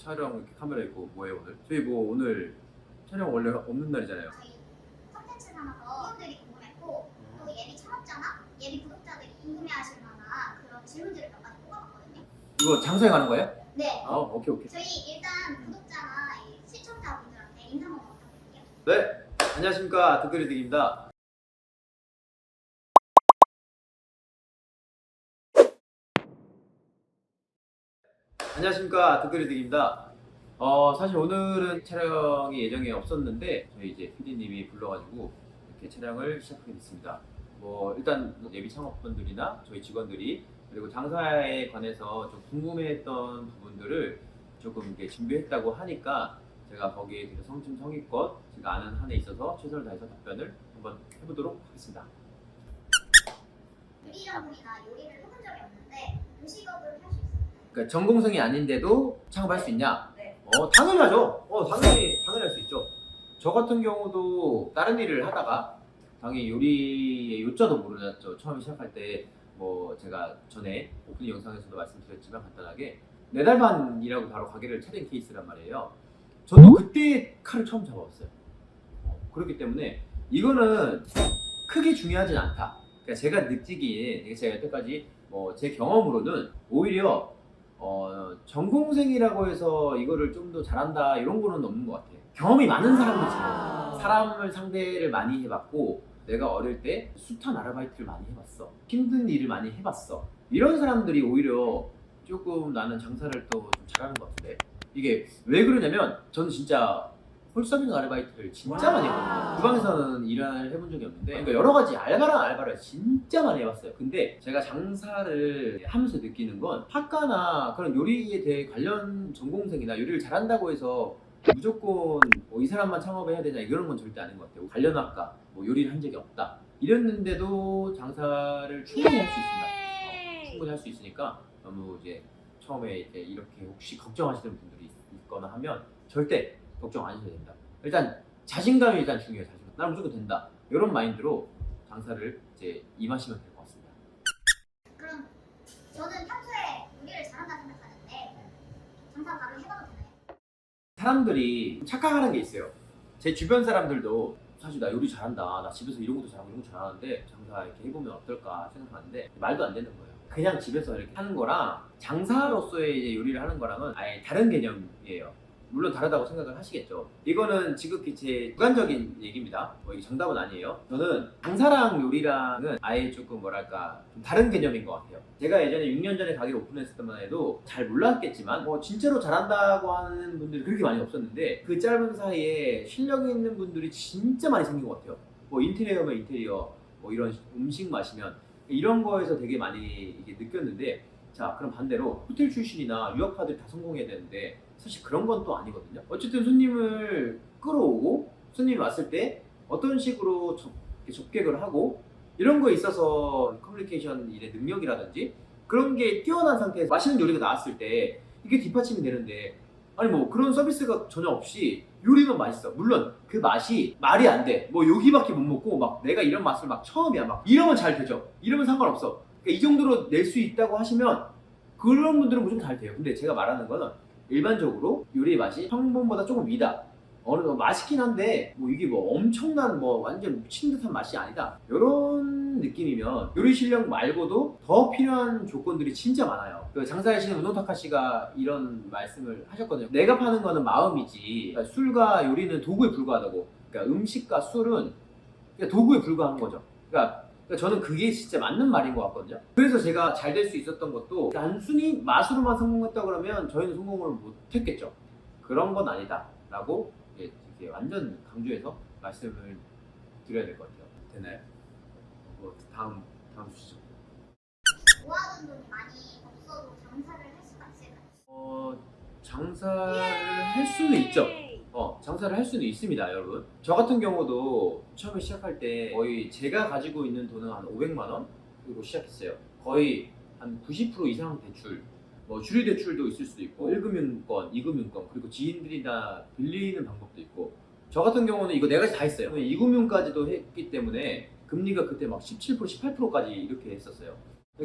촬영 이렇게 카메라 있고 뭐예요 오늘? 저희 뭐 오늘 촬영 원래 없는 날이잖아요. 저희 컨텐츠 삼아서 분들이 궁금했고 또 예비 창업자나 예비 구독자들이 궁금해하실 만한 그런 질문들을 몇 가지 뽑아봤거든요. 이거 장사에 가는 거예요? 네. 오케이. 저희 일단 구독자나 이 시청자분들한테 인사 한번 부탁드릴게요. 네, 안녕하십니까 득그리득입니다. 안녕하십니까 득그리득입니다. 사실 오늘은 촬영이 예정이 없었는데 저희 이제 PD님이 불러가지고 이렇게 촬영을 시작하게 됐습니다. 뭐 일단 예비 창업분들이나 저희 직원들이 그리고 장사에 관해서 좀 궁금해했던 부분들을 조금 이렇게 준비했다고 하니까 제가 거기에 대해서 성심성의껏 제가 아는 한에 있어서 최선을 다해서 답변을 한번 해보도록 하겠습니다. 요리 전문이나 요리를 해본 적이 없는데 음식업을 할 수 있어요. 그러니까 전공성이 아닌데도 창업할 수 있냐? 네. 당연히 하죠. 당연히 할 수 있죠. 저 같은 경우도 다른 일을 하다가 당연히 요리의 요자도 모르셨죠. 처음 시작할 때 뭐 제가 전에 오프닝 영상에서도 말씀드렸지만 간단하게 4달 반이라고 바로 가게를 차린 케이스란 말이에요. 저도 그때 칼을 처음 잡아봤어요. 그렇기 때문에 이거는 크게 중요하진 않다. 그러니까 제가 느끼기에 제가 여태까지 뭐 제 경험으로는 오히려 전공생이라고 해서 이거를 좀 더 잘한다 이런 거는 없는 것 같아요. 경험이 많은 사람들 잘해요. 사람을 상대를 많이 해봤고 내가 어릴 때 숱한 아르바이트를 많이 해봤어. 힘든 일을 많이 해봤어. 이런 사람들이 오히려 조금 나는 장사를 또 좀 잘하는 것 같은데 이게 왜 그러냐면 저는 진짜 홀서빙 아르바이트를 진짜 많이 해봤거든요. 주방에서는 일을 해본 적이 없는데 그러니까 여러 가지 알바랑 알바를 진짜 많이 해봤어요. 근데 제가 장사를 하면서 느끼는 건 학과나 그런 요리에 대해 관련 전공생이나 요리를 잘한다고 해서 무조건 이 사람만 창업해야 되냐 이런 건 절대 아닌 것 같아요. 관련 학과 뭐 요리를 한 적이 없다 이랬는데도 장사를 충분히 할 수 있습니다. 충분히 할 수 있으니까 너무 이제 처음에 이렇게 혹시 걱정하시는 분들이 있거나 하면 절대 걱정 안 하셔도 됩니다. 일단 자신감이 일단 중요해요. 자신감. 나는 무조건 된다. 이런 마인드로 장사를 이제 임하시면 될 것 같습니다. 그럼 저는 평소에 요리를 잘한다 생각하는데 장사 바로 해봐도 되나요? 사람들이 착각하는 게 있어요. 제 주변 사람들도 사실 나 요리 잘한다. 나 집에서 이런 것도 잘하고 이런 것도 잘하는데 장사 이렇게 해보면 어떨까 생각하는데 말도 안 되는 거예요. 그냥 집에서 이렇게 하는 거랑 장사로서의 이제 요리를 하는 거랑은 아예 다른 개념이에요. 물론 다르다고 생각을 하시겠죠. 이거는 지극히 제 주관적인 얘기입니다. 이게 정답은 아니에요. 저는 장사랑 요리랑은 아예 조금 뭐랄까 좀 다른 개념인 것 같아요. 제가 예전에 6년 전에 가게를 오픈했을 때만 해도 잘 몰랐겠지만 진짜로 잘한다고 하는 분들이 그렇게 많이 없었는데 그 짧은 사이에 실력 있는 분들이 진짜 많이 생긴 것 같아요. 인테리어면 인테리어, 이런 음식 마시면 이런 거에서 되게 많이 이게 느꼈는데 자 그럼 반대로 호텔 출신이나 유학파들 다 성공해야 되는데 사실 그런 건 또 아니거든요. 어쨌든 손님을 끌어오고 손님이 왔을 때 어떤 식으로 접객을 하고 이런 거에 있어서 커뮤니케이션 일의 능력이라든지 그런 게 뛰어난 상태에서 맛있는 요리가 나왔을 때 이게 뒷받침이 되는데 아니 뭐 그런 서비스가 전혀 없이 요리는 맛있어. 물론 그 맛이 말이 안 돼. 여기밖에 못 먹고 막 내가 이런 맛을 막 처음이야. 막 이러면 잘 되죠. 이러면 상관없어. 그러니까 이 정도로 낼 수 있다고 하시면 그런 분들은 무조건 잘 돼요. 근데 제가 말하는 거는 일반적으로 요리의 맛이 평범보다 조금 위다. 어느 정도 맛있긴 한데 이게 엄청난 완전 미친 듯한 맛이 아니다. 이런 느낌이면 요리 실력 말고도 더 필요한 조건들이 진짜 많아요. 그 장사하시는 운동타카 씨가 이런 말씀을 하셨거든요. 내가 파는 거는 마음이지 그러니까 술과 요리는 도구에 불과하다고. 그러니까 음식과 술은 그냥 도구에 불과한 거죠. 그러니까 저는 그게 진짜 맞는 말인 것 같거든요. 그래서 제가 잘 될 수 있었던 것도 단순히 맛으로만 성공했다 그러면 저희는 성공을 못했겠죠. 그런 건 아니다 라고 이렇게 완전 강조해서 말씀을 드려야 될 것 같아요. 되나요? 다음 주시죠. 모아둔 돈이 많이 없어도 장사를 할 수가 있을까요? 장사를 할 수는 있죠. 장사를 할 수는 있습니다, 여러분. 저 같은 경우도 처음에 시작할 때 거의 제가 가지고 있는 돈은 한 500만 원으로 시작했어요. 거의 한 90% 이상 대출, 주류 대출도 있을 수도 있고 1금융권, 2금융권, 그리고 지인들이나 빌리는 방법도 있고 저 같은 경우는 이거 내가 다 했어요. 2금융까지도 했기 때문에 금리가 그때 막 17%, 18%까지 이렇게 했었어요.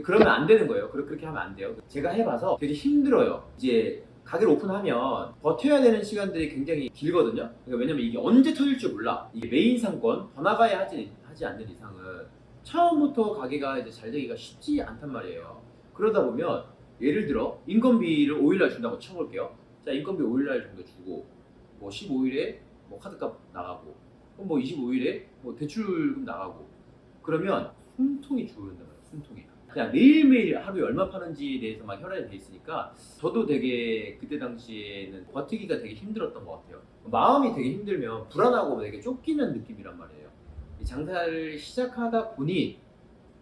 그러면 안 되는 거예요. 그렇게 하면 안 돼요. 제가 해봐서 되게 힘들어요. 이제 가게를 오픈하면 버텨야 되는 시간들이 굉장히 길거든요. 그러니까 왜냐면 이게 언제 터질지 몰라. 이게 메인 상권 번화가에 하지 않는 이상은 처음부터 가게가 이제 잘 되기가 쉽지 않단 말이에요. 그러다 보면 예를 들어 인건비를 5일날 준다고 쳐볼게요. 자, 인건비 5일날 정도 주고 뭐 15일에 뭐 카드값 나가고 그럼 뭐 25일에 뭐 대출금 나가고 그러면 숨통이 죽는단 말이에요. 숨통이. 그냥 매일매일 하루에 얼마 파는지에 대해서만 혈안이 돼 있으니까 저도 되게 그때 당시에는 버티기가 되게 힘들었던 것 같아요. 마음이 되게 힘들면 불안하고 되게 쫓기는 느낌이란 말이에요. 이 장사를 시작하다 보니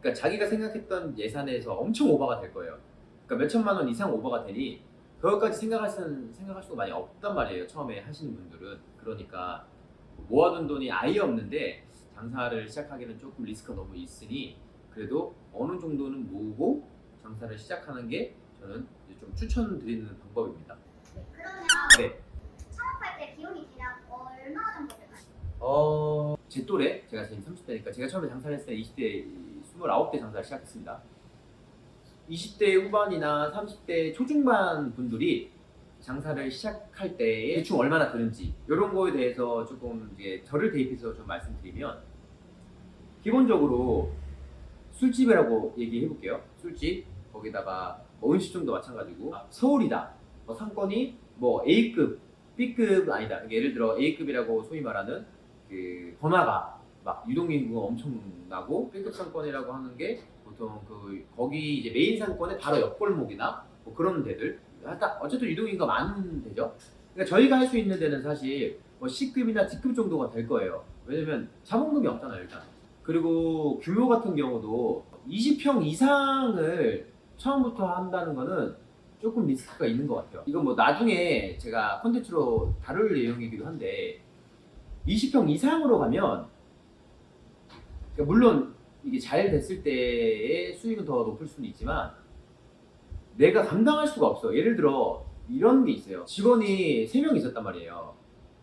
그러니까 자기가 생각했던 예산에서 엄청 오버가 될 거예요. 그러니까 몇 천만 원 이상 오버가 되니 그것까지 생각할 수가 많이 없단 말이에요. 처음에 하시는 분들은. 그러니까 모아둔 돈이 아예 없는데 장사를 시작하기는 조금 리스크가 너무 있으니 그래도 어느 정도는 모으고 장사를 시작하는 게 저는 이제 좀 추천드리는 방법입니다. 그러면 네. 창업할 때 비용이 대략 얼마 정도 들까요? 제 또래, 제가 지금 30대니까 제가 처음에 장사를 했을 때 20대, 29대 장사를 시작했습니다. 20대 후반이나 30대 초중반 분들이 장사를 시작할 때 대충 얼마나 드는지 이런 거에 대해서 조금 이제 저를 대입해서 좀 말씀드리면 기본적으로 술집이라고 얘기해 볼게요. 술집 거기다가 뭐 음식점도 마찬가지고 서울이다. 뭐 상권이 뭐 A급, B급 아니다. 예를 들어 A급이라고 소위 말하는 그 번화가 막 유동인구가 엄청나고 B급 상권이라고 하는 게 보통 거기 이제 메인 상권의 바로 옆골목이나 뭐 그런 데들. 하여튼 어쨌든 유동인구가 많은 데죠. 그러니까 저희가 할 수 있는 데는 사실 뭐 C급이나 D급 정도가 될 거예요. 왜냐면 자본금이 없잖아요, 일단. 그리고 규모 같은 경우도 20평 이상을 처음부터 한다는 거는 조금 리스크가 있는 것 같아요. 이건 뭐 나중에 제가 콘텐츠로 다룰 내용이기도 한데 20평 이상으로 가면 그러니까 물론 이게 잘 됐을 때의 수익은 더 높을 수는 있지만 내가 감당할 수가 없어. 예를 들어 이런 게 있어요. 직원이 3명 있었단 말이에요.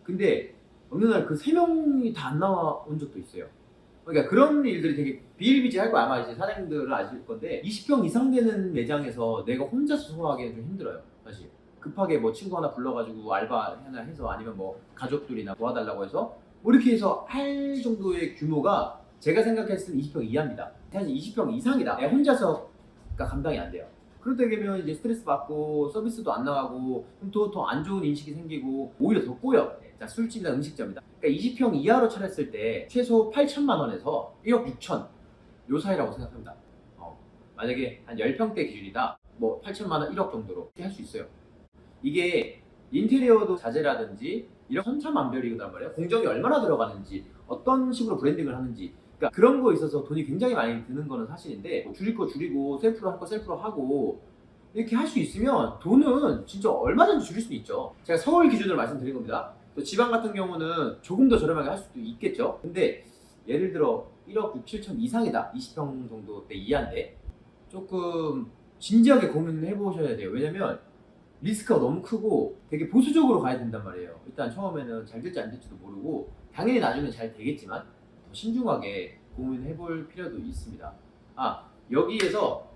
근데 어느 날 그 3명이 다 안 나온 적도 있어요. 그러니까 그런 일들이 되게 비일비재할 거야. 아마 이제 사장님들은 아실 건데 20평 이상 되는 매장에서 내가 혼자서 소화하기는 좀 힘들어요. 사실 급하게 뭐 친구 하나 불러가지고 알바 하나 해서 아니면 뭐 가족들이나 도와달라고 해서 뭐 이렇게 해서 할 정도의 규모가 제가 생각했을 때 20평 이하입니다. 사실 20평 이상이다. 내가 혼자서가 감당이 안 돼요. 그러다 보면 이제 스트레스 받고 서비스도 안 나가고 더 안 좋은 인식이 생기고 오히려 더 꼬여. 자, 술집이나 음식점이다. 그러니까 20평 이하로 차렸을 때 최소 8천만 원에서 1억 6천 요 사이라고 생각합니다. 만약에 한 10평대 기준이다. 뭐 8천만 원, 1억 정도로 할 수 있어요. 이게 인테리어도 자재라든지 이런 천차만별이란 말이에요. 공정이 얼마나 들어가는지 어떤 식으로 브랜딩을 하는지 그러니까 그런 거에 있어서 돈이 굉장히 많이 드는 거는 사실인데 뭐 줄일 거 줄이고 셀프로 할 거 셀프로 하고 이렇게 할 수 있으면 돈은 진짜 얼마든지 줄일 수 있죠. 제가 서울 기준으로 말씀드린 겁니다. 또 지방 같은 경우는 조금 더 저렴하게 할 수도 있겠죠. 근데 예를 들어 1억 6, 7천 이상이다. 20평 정도 대 이하인데 조금 진지하게 고민해 보셔야 돼요. 왜냐면 리스크가 너무 크고 되게 보수적으로 가야 된단 말이에요. 일단 처음에는 잘 될지 안 될지도 모르고 당연히 나중에 잘 되겠지만 더 신중하게 고민해 볼 필요도 있습니다. 여기에서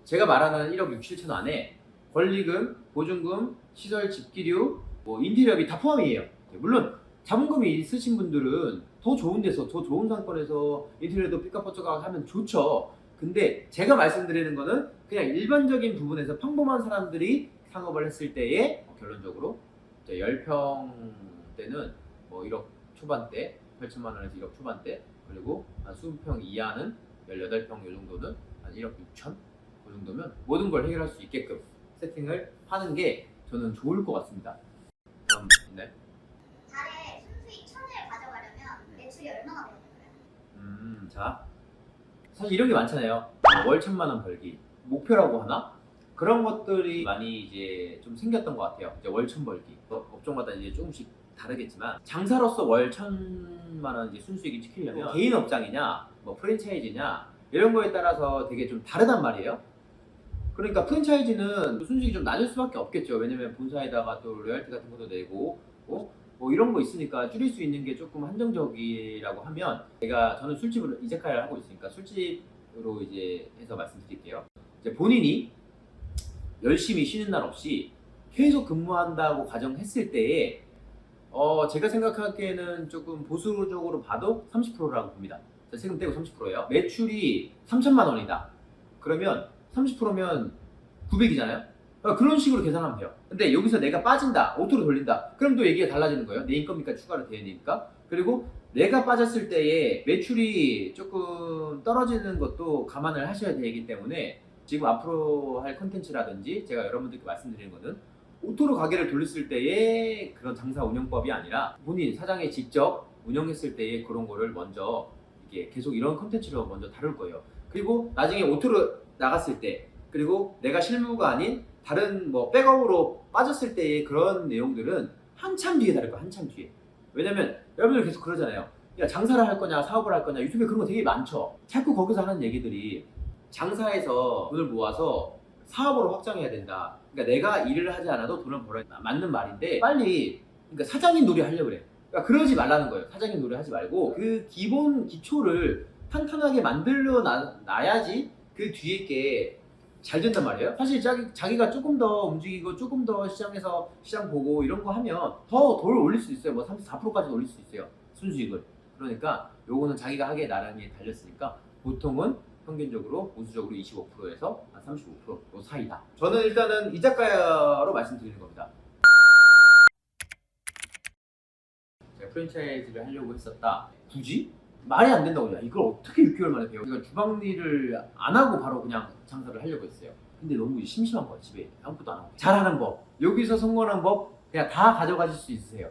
제가 말하는 1억 6, 7천 안에 권리금, 보증금, 시설 집기류, 뭐 인테리어비 다 포함이에요. 물론 자본금이 있으신 분들은 더 좋은 데서 더 좋은 상권에서 인테리어도 삐까뻔쩍하게 하면 좋죠. 근데 제가 말씀드리는 거는 그냥 일반적인 부분에서 평범한 사람들이 창업을 했을 때에 결론적으로 10평 때는 뭐 1억 초반대, 8천만 원에서 1억 초반대, 그리고 한 20평 이하는 18평 요 정도는 한 1억 6천 그 정도면 모든 걸 해결할 수 있게끔 세팅을 하는 게 저는 좋을 것 같습니다. 네. 달에 순수익 1,000을 가져가려면 매출이 얼마나 돼야 될까요? 자, 사실 이런 게 많잖아요. 월 1,000만 원 벌기 목표라고 하나? 그런 것들이 많이 이제 좀 생겼던 것 같아요. 이제 월 1,000 벌기. 업종마다 이제 조금씩 다르겠지만 장사로서 월 1,000만 원 이제 순수익이 지키려면 개인 업장이냐, 뭐 프랜차이즈냐 이런 거에 따라서 되게 좀 다르단 말이에요. 그러니까 프랜차이즈는 순수익이 좀 낮을 수밖에 없겠죠. 왜냐면 본사에다가 또 로열티 같은 것도 내고 뭐 이런 거 있으니까 줄일 수 있는 게 조금 한정적이라고 하면 저는 술집으로 이자카야를 하고 있으니까 술집으로 이제 해서 말씀드릴게요. 이제 본인이 열심히 쉬는 날 없이 계속 근무한다고 가정했을 때에 제가 생각하기에는 조금 보수적으로 봐도 30%라고 봅니다. 세금 떼고 30%예요. 매출이 3천만 원이다. 그러면 30%면 900이잖아요. 그런 식으로 계산하면 돼요. 근데 여기서 내가 빠진다, 오토로 돌린다. 그럼 또 얘기가 달라지는 거예요. 내 인건비가 추가로 돼야 되니까. 그리고 내가 빠졌을 때에 매출이 조금 떨어지는 것도 감안을 하셔야 되기 때문에 지금 앞으로 할 컨텐츠라든지 제가 여러분들께 말씀드리는 거는 오토로 가게를 돌렸을 때의 그런 장사 운영법이 아니라 본인 사장이 직접 운영했을 때의 그런 거를 먼저 이게 계속 이런 컨텐츠로 먼저 다룰 거예요. 그리고 나중에 오토로 나갔을 때, 그리고 내가 실무가 아닌 다른 뭐 백업으로 빠졌을 때의 그런 내용들은 한참 뒤에 다를 거야. 한참 뒤에. 왜냐면 여러분들 계속 그러잖아요. 야, 장사를 할 거냐 사업을 할 거냐, 유튜브에 그런 거 되게 많죠. 자꾸 거기서 하는 얘기들이 장사해서 돈을 모아서 사업으로 확장해야 된다. 그러니까 내가 일을 하지 않아도 돈을 벌어야 된다. 맞는 말인데 빨리 그러니까 사장님 놀이 하려고 그래. 그러니까 그러지 말라는 거예요. 사장님 놀이 하지 말고 그 기본 기초를 탄탄하게 만들어 놔야지 그 뒤에 게 잘 된단 말이에요. 사실 자기가 조금 더 움직이고 조금 더 시장에서 시장 보고 이런 거 하면 더 올릴 수 있어요. 뭐 34%까지 올릴 수 있어요. 순수익을. 그러니까 요거는 자기가 하기에 나란히 달렸으니까 보통은 평균적으로 보수적으로 25%에서 한 35% 사이다. 저는 일단은 이 작가로 말씀드리는 겁니다. 제가 프랜차이즈를 하려고 했었다. 굳이? 말이 안 된다고. 야, 이걸 어떻게 6개월 만에 배워? 제가 주방 일을 안 하고 바로 그냥 장사를 하려고 했어요. 근데 너무 심심한 거야. 집에 아무것도 안 하고. 잘하는 법, 여기서 성공하는 법 그냥 다 가져가실 수 있으세요.